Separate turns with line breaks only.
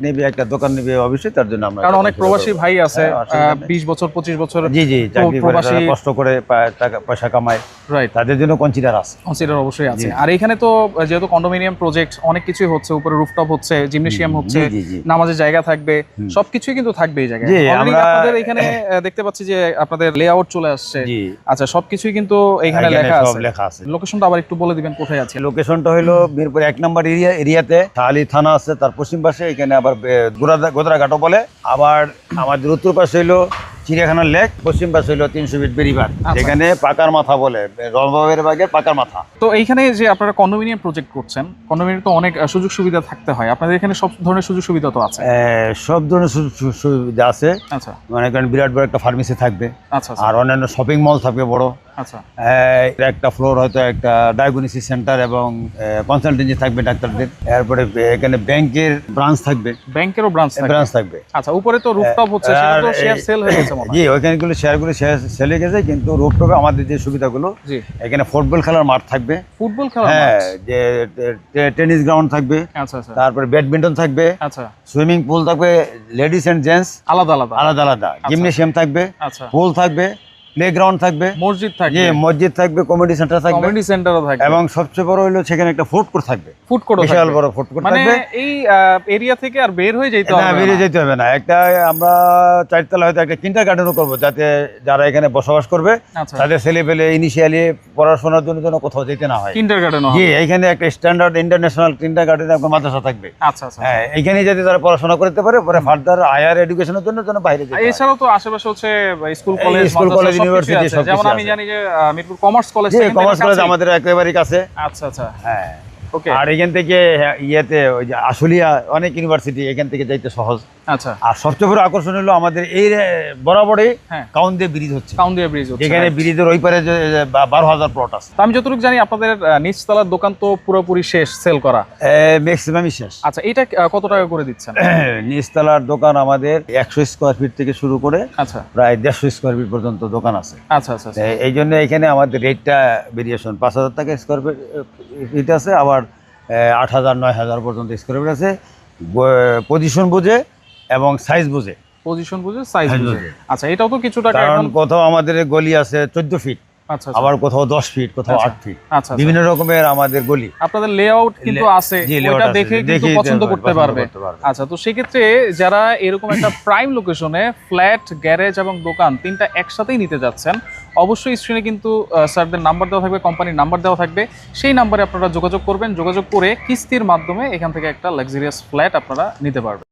নেবে, একটা দোকান নেবে, অবশ্যই তার জন্য আমরা,
কারণ অনেক প্রবাসী ভাই আছে 20 বছর 25 বছর
জি জি চাকরি করে তারা কষ্ট করে টাকা পয়সা কামায়,
রাইট,
তাদের জন্য কনসিডার আছে,
কনসিডার অবশ্যই আছে। আর এখানে তো যেহেতু কন্ডোমিনিয়াম প্রজেক্ট অনেক কিছুই হচ্ছে, উপরে রুফটপ হচ্ছে, জিমনেশিয়াম হচ্ছে, নামাজের জায়গা থাকবে, সবকিছুই কিন্তু থাকবে এই জায়গায়। অলরেডি আপনাদের এখানে দেখতে পাচ্ছি যে আপনাদের লেআউট চলে আসছে। আচ্ছা, সবকিছুই কিন্তু এখানে লেখা আছে। লোকেশনটা আবার একটু বলে দিবেন কোথায় আছে?
লোকেশনটা হলো মিরপুর 1 নম্বর এরিয়াতে শাহালি থানা আছে, তার পশ্চিম পাশে এখানে আবার গোদরাঘাটও বলে। আবার আমাদের উত্তর পাশে হলো চিড়িয়াখানার লেক, পশ্চিম পাশে হলো 300 ফিট বেরিবাদ, এখানে পাকার মাথা বলে, রণবাবের বাগের পাকার মাথা।
তো এইখানে যে আপনারা কন্ডোমিনিয়াম প্রজেক্ট করছেন, কন্ডোমিনিয়াম তো অনেক সুযোগ সুবিধা থাকতে হয়, আপনাদের এখানে সব ধরনের সুযোগ সুবিধা তো আছে?
সব ধরনের সুবিধা আছে।
আচ্ছা,
মানে বিরাট বড় একটা ফার্মেসি থাকবে,
আচ্ছা,
আর অন্যান্য শপিং মল থাকবে বড়।
আচ্ছা,
একটা ফ্লোর হয়তো একটা ডায়াগনোসিস সেন্টার এবং কনসালটেন্সি থাকবে ডাক্তারদের। এরপরে এখানে ব্যাংকের ব্রাঞ্চ থাকবে,
ব্যাংকেরও ব্রাঞ্চ থাকবে। আচ্ছা, উপরে তো রুফটপ হচ্ছে, সেটা তো শেয়ার সেল হয়ে গেছে মনে হয়?
জি, ওইখানেগুলো শেয়ারগুলো সেল হয়ে গেছে, কিন্তু রুফটপে আমাদের যে সুবিধাগুলো, এখানে ফুটবল খেলার মাঠ থাকবে,
ফুটবল খেলার মাঠ,
হ্যাঁ, যে টেনিস গ্রাউন্ড থাকবে,
আচ্ছা আচ্ছা,
তারপরে ব্যাডমিন্টন থাকবে, আচ্ছা, সুইমিং পুল থাকবে, লেডিস এন্ড জেন্টস
আলাদা আলাদা
আলাদা আলাদা, জিমনেশিয়াম থাকবে, আচ্ছা, পুল থাকবে, প্লেগ্রাউন্ড থাকবে,
মসজিদ থাকবে,
মসজিদ থাকবে, কমিউনিটি সেন্টার থাকবে,
কমিউনিটি সেন্টারও থাকবে,
এবং সবচেয়ে বড় হলো সেখানে একটা ফুড কোর্ট থাকবে, ফুড কোর্ট বিশাল বড় ফুড কোর্ট থাকবে।
মানে এই এরিয়া থেকে আর বের হয়ে যেতে হবে না?
বেরিয়ে যেতে হবে না। একটা আমরা 4 তলা হয়তো একটা কিন্ডারগার্টেনও করব, যাতে যারা এখানে বসবাস করবে তাদের ছেলেপেলে ইনিশিয়ালি পড়াশোনার জন্য কোথাও যেতে না হয়।
কিন্ডারগার্টেন,
জি, এখানে একটা স্ট্যান্ডার্ড ইন্টারন্যাশনাল কিন্ডারগার্টেন এবং মাদ্রাসা থাকবে।
আচ্ছা আচ্ছা,
হ্যাঁ, এখানে যাতে তারা পড়াশোনা করতে পারে, পরে ফার্দার হায়ার এডুকেশনের জন্য বাইরে যেতে হয়।
এছাড়াও তো আশেপাশে হচ্ছে স্কুল কলেজ ইউনিভার্সিটি, যেমন আমি জানি যে মিরপুর কমার্স কলেজ
আমাদের একেবারে কাছে।
আচ্ছা আচ্ছা,
হ্যাঁ, আর এখান থেকে ইয়েতে ওই যে আশুলিয়া অনেক ইউনিভার্সিটি, এখান থেকে যাইতে সহজ।
আচ্ছা, আর
সবচেয়ে বড় আকর্ষণ হলো আমাদের এই বরাবরই কাউন্দিয়া ব্রিজ হচ্ছে, এখানে ব্রিজের ওই পারে 12,000 প্লট আছে।
আমি যতটুকু জানি আপনাদের নিচতলার দোকান তো পুরোপুরি শেষ, সেল করা
ম্যাক্সিমামই শেষ।
আচ্ছা, এটা কত টাকা করে দিচ্ছেন?
নিচতলার দোকান আমাদের 100 স্কোয়ার ফিট থেকে শুরু করে, আচ্ছা, প্রায় 150 স্কোয়ার ফিট পর্যন্ত দোকান আছে।
আচ্ছা আচ্ছা,
এই জন্য এখানে আমাদের রেটটা ভেরিয়েশন 5,000 টাকা স্কোয়ার ফিট আছে, আবার 8,000 9,000 পর্যন্ত স্কোয়ার ফিট আছে, পজিশন বুঝে এবং সাইজ বুঝে।
পজিশন বুঝে, সাইজ বুঝে। আচ্ছা, এটাও তো কিছু টাকা,
কারণ কোথাও আমাদের গলি আছে 14 ফিট, আচ্ছা, আবার কোথাও 10 ফিট, কোথাও 8 ফিট, আচ্ছা, বিভিন্ন রকমের আমাদের গলি।
আপনাদের লেআউট কিন্তু আছে, ওটা দেখে কিন্তু পছন্দ করতে পারবে। আচ্ছা, তো সেক্ষেত্রে যারা এরকম একটা প্রাইম লোকেশনে ফ্ল্যাট, গ্যারেজ এবং দোকান তিনটা একসাথেই নিতে যাচ্ছেন, অবশ্যই স্ক্রিনে কিন্তু স্যারদের নাম্বার দেওয়া থাকবে, কোম্পানির নাম্বার দেওয়া থাকবে, সেই নাম্বারে আপনারা যোগাযোগ করবেন। যোগাযোগ করে কিস্তির মাধ্যমে এখান থেকে একটা লাক্সারিয়াস ফ্ল্যাট আপনারা নিতে পারবেন।